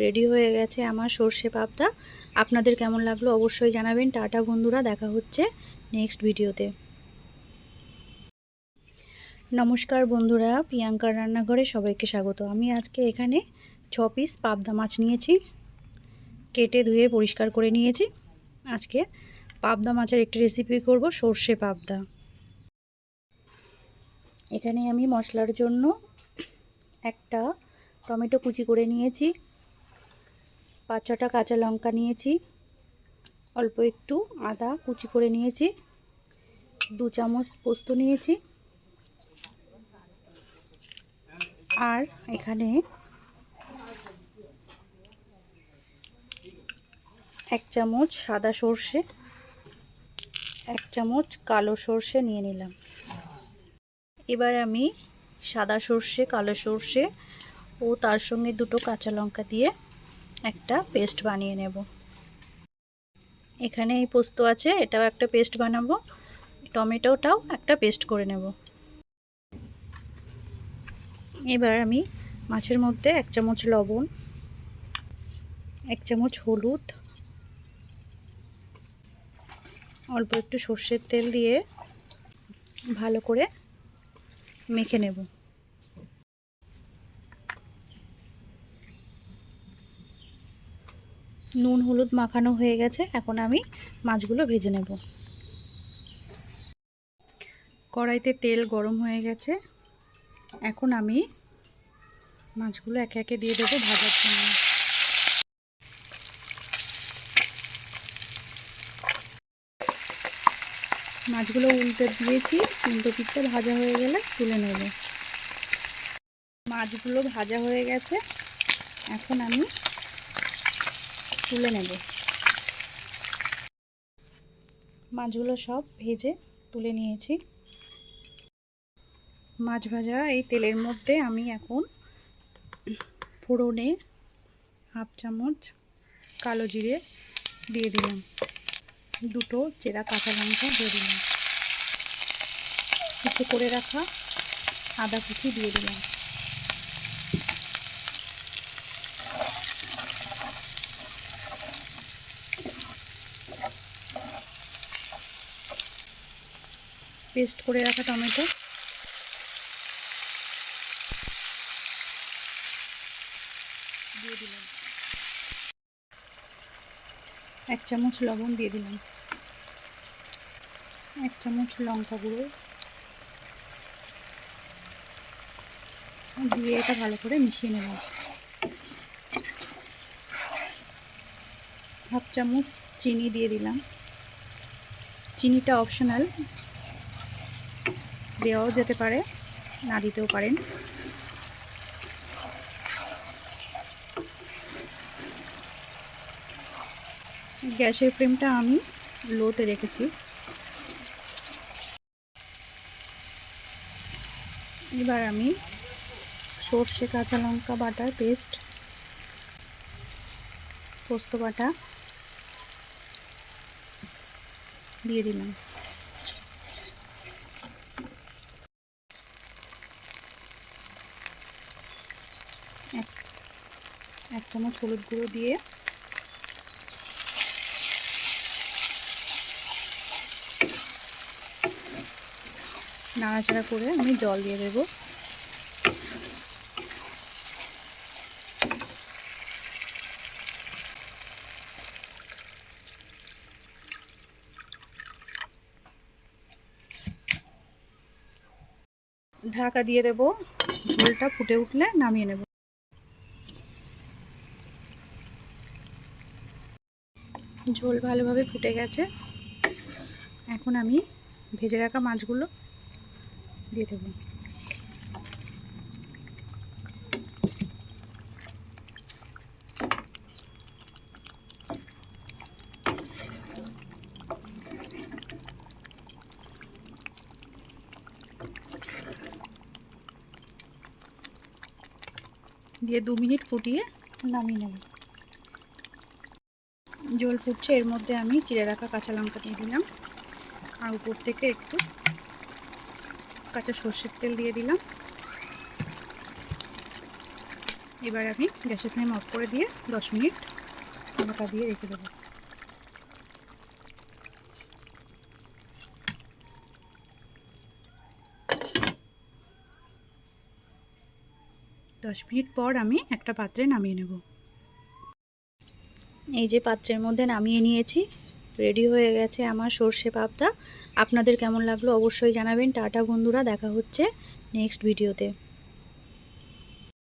Ready হয়ে গেছে আমার সর্ষে পাবদা। আপনাদের কেমন লাগলো অবশ্যই জানাবেন। টাটা বন্ধুরা, দেখা হচ্ছে নেক্সট ভিডিওতে। নমস্কার বন্ধুরা, প্রিয়াঙ্কার রান্নাঘরে সবাইকে স্বাগত। আমি আজকে এখানে 6 পিস পাবদা মাছ নিয়েছি, কেটে ধুয়ে পরিষ্কার করে নিয়েছি। আজকে পাবদা মাছের একটি রেসিপি করব, সর্ষে পাবদা। এখানে আমি মশলার জন্য একটা টমেটো কুচি করে নিয়েছি, 5-6টা কাঁচা লঙ্কা নিয়েছি, অল্প একটু আদা কুচি করে নিয়েছি, 2 চামচ পোস্ত নিয়েছি, আর এখানে 1 চামচ সাদা সর্ষে, 1 চামচ কালো সর্ষে নিয়ে নিলাম। এবার আমি সাদা সর্ষে, কালো সর্ষে ও তার সঙ্গে 2টো কাঁচা লঙ্কা দিয়ে একটা পেস্ট বানিয়ে নেব। এখানে এই পোস্ত আছে, এটাও একটা পেস্ট বানাবো, টমেটোটাও একটা পেস্ট করে নেব। এবার আমি মাছের মধ্যে 1 চামচ লবণ, 1 চামচ হলুদ, অল্প একটু সর্ষের তেল দিয়ে ভালো করে মেখে নেব। নুন হলুদ মাখানো হয়ে গেছে, এখন আমি মাছগুলো ভেজে নেব। কড়াইতে তেল গরম হয়ে গেছে, এখন আমি মাছগুলো একে একে দিয়ে দেবো ভাজার জন্য। মাছগুলো উল্টে দিয়েছি, উল্টো পিঠটা ভাজা হয়ে গেলে তুলে নেব। মাছগুলো ভাজা হয়ে গেছে, এখন আমি তুলে নেব। মাছগুলো সব ভেজে তুলে নিয়েছি। মাছ ভাজা এই তেলের মধ্যে আমি এখন ফোড়নে 1/2 চামচ কালো জিরে দিয়ে দিলাম, 2টো চেরা কাঁচা লঙ্কা দিয়ে দিলাম, কিছু করে রাখা আদা কুচি দিয়ে দিলাম। পেস্ট করে রাখা টমেটো দিয়ে দিলাম, 1 চামচ লবণ দিয়ে দিলাম, 1 চামচ লঙ্কা গুঁড়ো দিয়ে এটা ভালো করে মিশিয়ে নেব। 1/2 চামচ চিনি দিয়ে দিলাম। চিনিটা অপশনাল, দেওয়াও যেতে পারে, না দিতেও পারেন। গ্যাসের ফ্লেমটা আমি লোতে রেখেছি। এবার আমি সর্ষে কাঁচা লঙ্কা বাটার পেস্ট, পোস্ত বাটা দিয়ে দিলাম। এক চামচ হলুদ গুঁড়ো দিয়ে নাড়াচাড়া করে আমি জল দিয়ে দেব। ঢাকা দিয়ে দেব, ঝোলটা ফুটে উঠলে নামিয়ে নেব। ঝোল ভালোভাবে ফুটে গেছে, এখন আমি ভেজে রাখা মাছগুলো দিয়ে দেব। দিয়ে 2 মিনিট ফুটিয়ে নামিয়ে নেব। জল ফুটছে, এর মধ্যে আমি চিড়ে রাখা কাঁচা লঙ্কা দিয়ে দিলাম, আর উপর থেকে একটু কাঁচা সর্ষের তেল দিয়ে দিলাম। এবার আমি গ্যাসের ফ্লেম অফ করে দিয়ে 10 মিনিট ঢাকা দিয়ে রেখে দেবো। 10 মিনিট পর আমি একটা পাত্রে নামিয়ে নেব। এই যে পাত্রের মধ্যে নামিয়ে নিয়েছি, রেডি হয়ে গেছে আমার সর্ষে পাবদা। আপনাদের কেমন লাগলো অবশ্যই জানাবেন। টাটা বন্ধুরা, দেখা হচ্ছে নেক্সট ভিডিওতে।